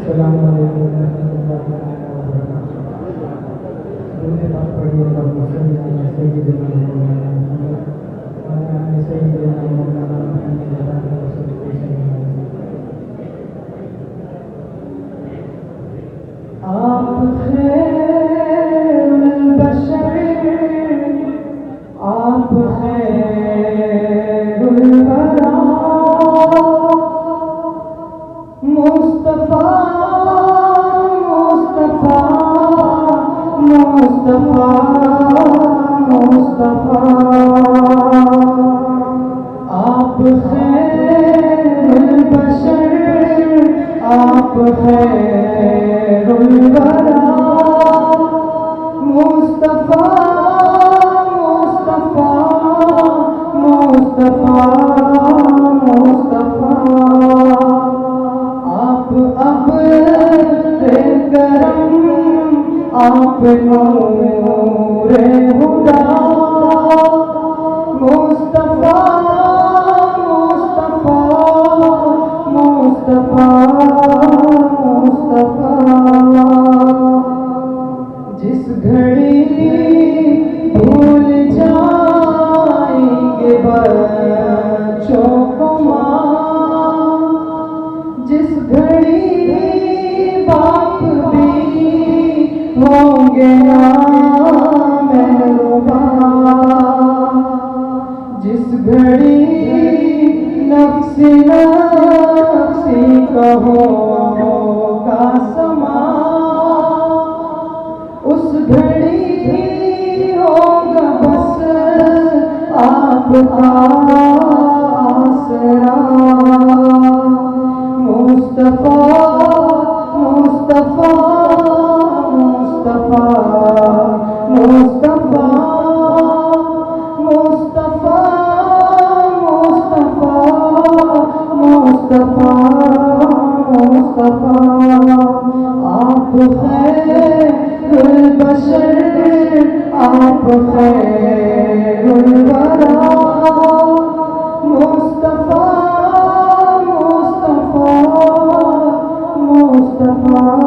السلام علیکم ورحمۃ اللہ وبرکاتہ۔ درود پاک پڑھیے اللہم صلی علی سیدنا مولانا محمد وعلی آل سیدنا مولانا محمد وعلی رسول آپ خیر البشر، آپ خیر الورا، مصطفیٰ مصطفیٰ مصطفیٰ مصطفیٰ، آپ خیر البشر، آپ خیر الورا، مصطفیٰ مصطفیٰ مصطفیٰ مصطفیٰ، آپ کرم، آپ نور ہدا، مصطفیٰ مصطفیٰ مصطفیٰ مصطفیٰ، جس گھڑی بھول جائیں گے بچوں کو ماں، جس گھڑی باپ بھی ہوں گے نامہربان، جس گھڑی نفسی نفسی کا ہوگا سما، اس گھڑی ہوگا بس آپ کا آسرا، مصطفیٰ مصطفیٰ مصطفیٰ مصطفیٰ مصطفیٰ مصطفیٰ مصطفیٰ، آپ خیر البشر، آپ خیر الورا، مصطفیٰ مصطفیٰ مصطفیٰ